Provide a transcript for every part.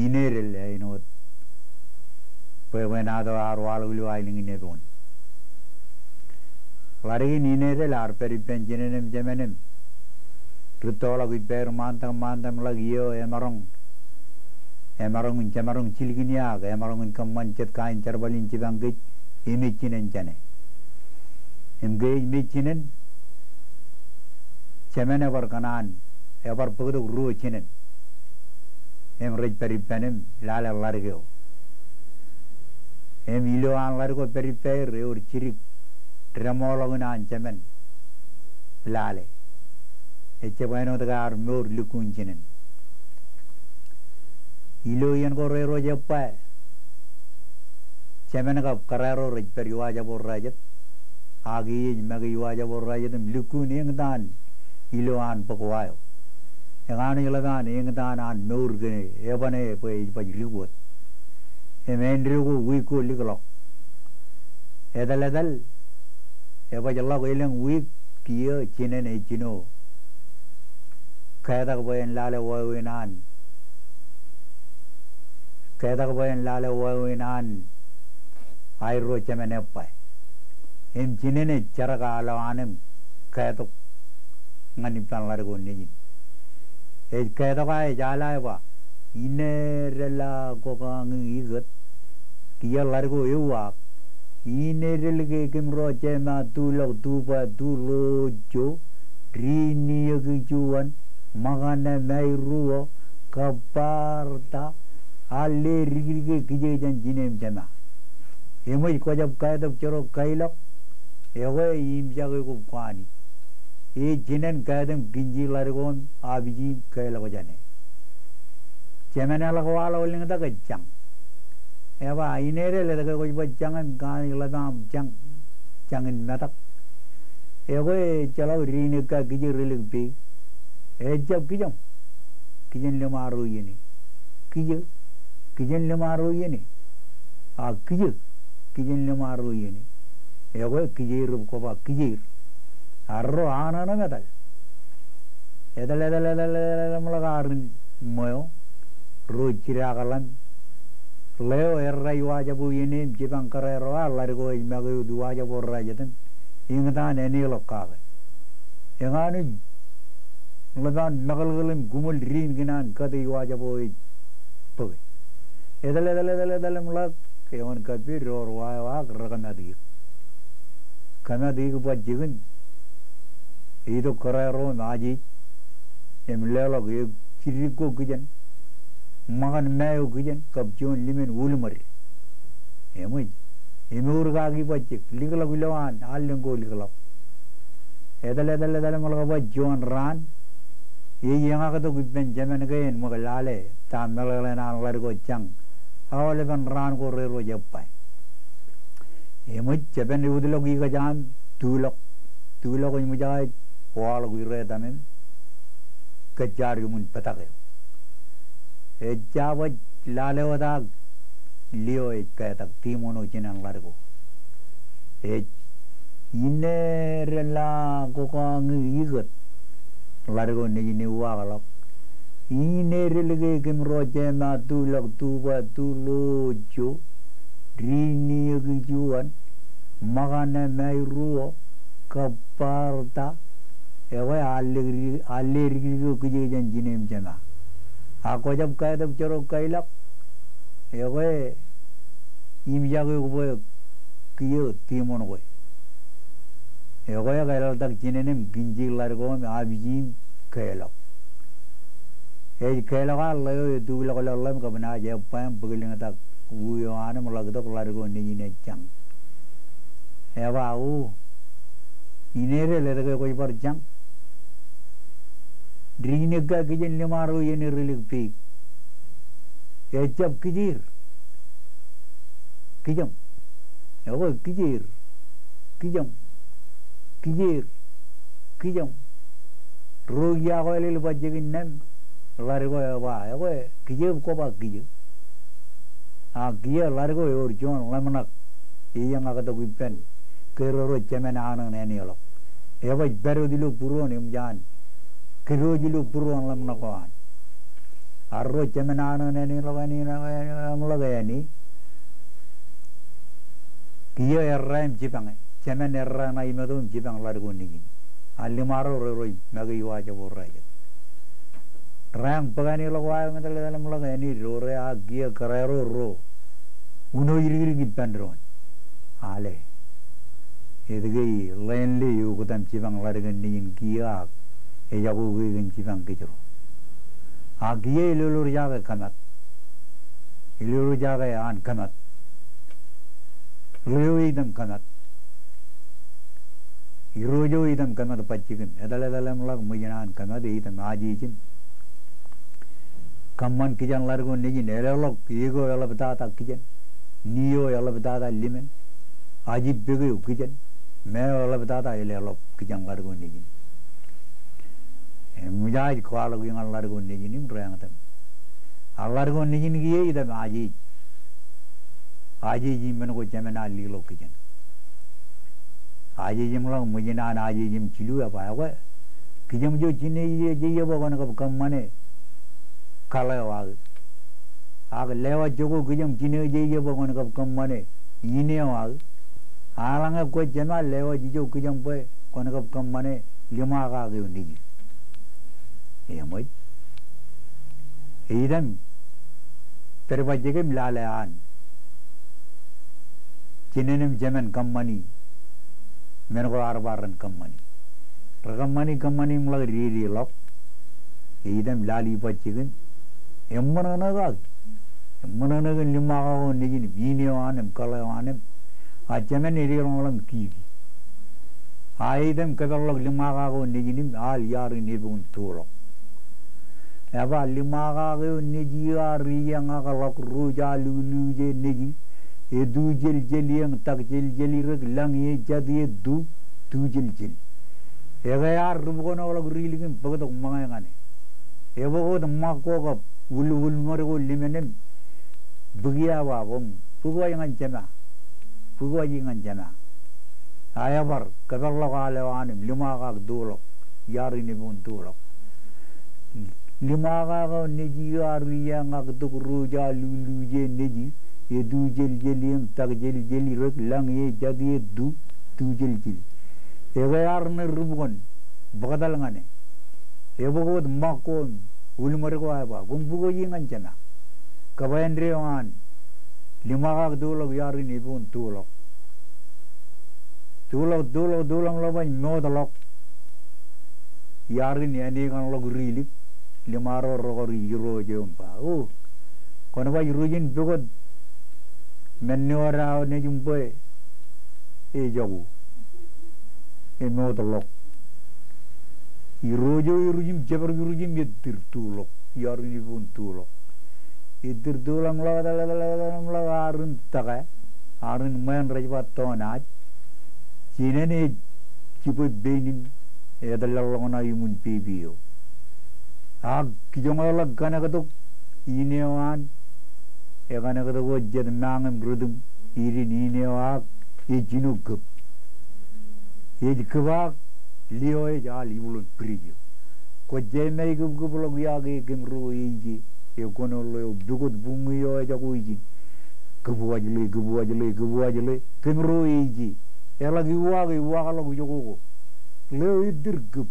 inerel inot pewenado arwalu ailing nebon lari inerel arperipen jenenem jemenem rutola giper mantam lagio emarong cilginia emarong kamancet kain cerbalin cibangkit imicinen jane emge imicinen cemene berkanan ebar peguduk rucinen rej peripenem lala largeo iloan largo periper eur cirik tremologunan cemen lale ece bueno tegar mur lukuncinen ilo yan korero jepa cemen ka karero rej periwaja borrajet agi magi waja borrajet lukuni ngdan iloan pokwayo yang anu ilagan yang tanan mur gini ebane pe pajriwot emendrigo wiko liglok edal eba jalla ko ilang wik kiyo chinene chino kaya ko en lale wawinan kaya ko en lale wawinan ayro chemene pai em chinene charaga alawanem kaya to ngani plan largo nijin kaya to kaya jala ba inerela kokang igat kia largo ewa inerel ke kimro chema tulok tupa tulojo rini yagijuan magana mairuo kaparta alle rigige kije jan jinem jama emoi ko jab kaya to choro kailok ewe im jago ko kwani e jinen kaya dem ginji largon abiji kaila ko jane cemena lagwala uling ta gajang eba inere le ta ko jangan gan ladam jangin matak ego chalo rini ka gije rilik pe e jab kijen le maru yini kijen le maru yini a kijen le maru yini ego kijir ko ba kijir arro anana metal edal mulagarin moyo rucirakalan leo errai wajabu ini jibang karero largo imagu dua wajabu rajaten ingatan eni lokkaga enganu leban magalgalim gumul rin ginan kadi wajabu tobe edal mulak kewan kapi ror wa kamadi buat jigen itu karero maji emlelo ge ciriko gijan makan mayo gijan kapjon limen ulmari emoi emurga gi bacik ligla bilawan allengo ligla edal malga bajon ran yanga ka to giben jamen gaen magalale tamelale na largo chang awale ban ran ko rero jappai emoi jaben udlo gi ga jan tulok ko mujai wal gu re tamen kejar yumun patake ejawat lalewada leo ikatak timono jinan largo inerela kokang igat largo ni wagalok inerelege kimro jema tulok tuba tulojo rini gijuan magana mairuo kaparta ewe allegri kuje jan jinem jana ako jab kaya tab choro kailak ewe imja ko boy kiyo timon ko ewe kailak tak jinenem ginji largo abiji kailak kailak allo dugla ko lam ka bana je pam bugiling tak uyo ane mulag tak largo ni ne chang ewa u inere le ko par chang Drinega kijen lemaru yeni rilik pi. Ejab kijir. Kijam. Ego kijir. Rugia ko lil bajegin nem. Largo ba ego kijib ko ba kijib. A kia largo yor jon lamanak. Iyang aga to gipen. Keroro chemen anang neni olo. Ego beru dilu puro nim jan. Kirojilu puruan lam nakuan. arroz cemenano neni logani mulagani kia erraim cipang cemen erra na imedum cipang largo nigin alimaro roi magi waja borraja rang pagani logwa medale dalam logani rore a kia karero ro uno iri gipandron ale edegi lenli yugutam cipang largo nigin kia ejago gin cipang kicro agiye ilulur jaga kamat ilulur jaga an kamat Rojo idam kamat irojo idam kamat pachikin edale mulag mujinan kamat idam ajijin kamman kijan largo nijin elelok ego elabtata kijan niyo elabtata limen ajib bego kijan me elabtata elelok kijan largo nijin mujaj kwalo yang largo nijin imrang tam largo nijin giye idam ajij आजी जी मन को जमना ली लो किजन आजी जी मतलब मुझे ना आजी जी चिलू है पाया हुआ किजम जो चिन्ने ये बगन कब कम मने काले वाग आग लेवा जोको किजम चिन्ने ये बगन कब कम मने इने वाग आलंगा कोई जमा लेवा जी जो किजम पे कौन कब कम मने लिमा का आगे उन्हीं ये मुझ इधम तेरे बच्चे के मिला ले आन Cinenem zaman kammani, menko arbaran kammani, kammani mulai riri lok, idam lali pacikan, emmana naga lima kau nijin, bini anem, kalau anem, ajaman iri orang kiri, idam keberlok lima kau nijin, al yari nibun turok, apa lima kau niji ari yang akalok ruja lulu je niji. Edu jel yang tak jel rek lang ye jadi edu tu jel ega yar rubo na wala gurili kin bagot manga ngane e bagot makko ka ul mar go limenen bugia wa bom bugo yang jama aya bar kadar la gale wan lima ga dulo yari ni bun dulo lima ga ni ji yari yang ga dugru ja lulu je neji edu jel yang tak jel rek lang ye jadi edu tu jel ega yar ne rubgon bagadal ngane e bogod makko ulmar ko aba gumbugo yingan jana kabayandre wan lima ga dulo yar ni bun dulo loba modalok yar ni ani kan log rilik limaro rogori yiro jompa kono ba yirujin bogod menora ne jumpe jago modalok irujim jabar irujim yedir tulok yar ni bun tulok yedir tulang la arun taka arun men rajbat tonaj Cina ni cipu benin edallalongna yumun pibio ag kijongola gana katuk inewan egana katuk wajjad mangam rudum irin inewa ejinuk ejkwa lio ejal ibulun prigio ko jemay gubulog yage gemru eji ekono lo dugot bungiyo ejago eji gubuajle gemru eji elagi waga lagu jogo leo idir gup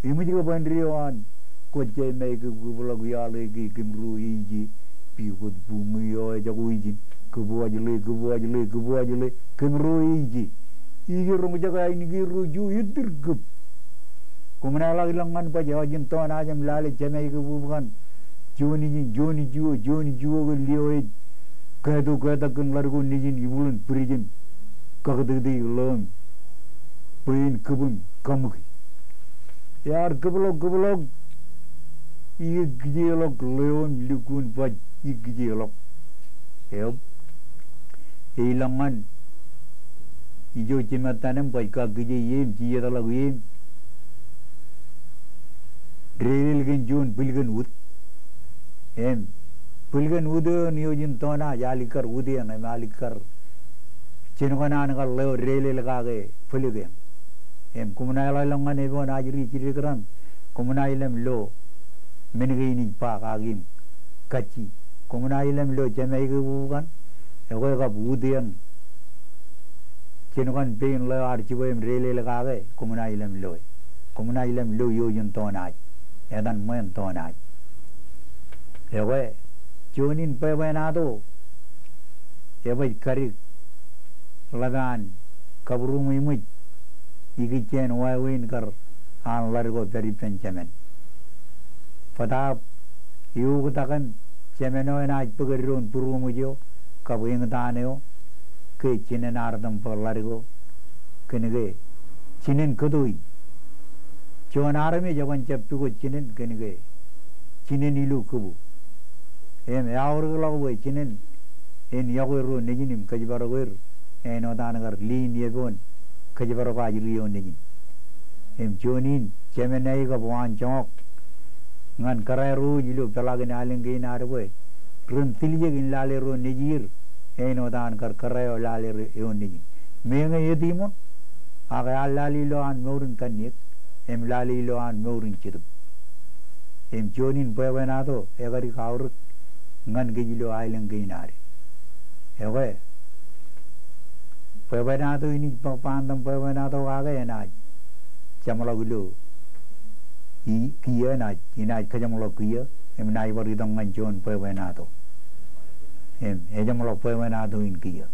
imiji ko bandriwan ko jemay gubulog yale gi gemru eji pigot bungiyo ejago eji gubuajle gemru eji Igirung jaga ini giruju idirgup. Kumana lagi langan paja jin ton ajam lale jamai gubukan. Joni juo lioi. Kado kun largo nijin ibulun prijin. Kakadadi lom. Pain kubun kamuki. Yar gublok. Igjelok leon likun paj igjelok. Help. Ilangan Ijo cimatanem paika gije yem ciya talagu yem Drewil gen jun pilgen ud pilgen ud niyojin tona yalikar ude na malikar cinokana anakal leo rele lagage pilgen kumuna ila langan ebon ajri cirikran kumuna ilam lo menegini pakagim kaci komuna ilam lo jamai ke bukan ego ka budian cinukan pain lo archivo rele lagage komuna ilam lo yo yun tonai edan men tonai ego jonin pewenado ego kari lagan kabru mui igi chen win kar an largo peri penchamen pada yu takan chemeno na pagirun puru mujo kabing taneo ke chinen ardam par largo kenege chinen kodui chonare me jawan chaptu ko chinen kenege chinen ilu kubu em yaur lawo chinen en yagoru neginim kajbaragoir eno danagar lin yebon kajbaro ka jiriyo negin em jonin chemenai ka buan chok ngan karai ru jilu pelagin alingi narwe run tilyegin lale ru nejir eno dan karai lale yo negin menga yedimon aga lali lo an maurin kanik em lali lo an maurin chidu em jonin pewenado egari kaur ngan gijilo alingi nare ewe pewenado ini pandam pewenado aga enaj chamalagulo I kia na ina kajamlo kia em nai bari dong ngan jon pewenado em ejamlo pewenado in kia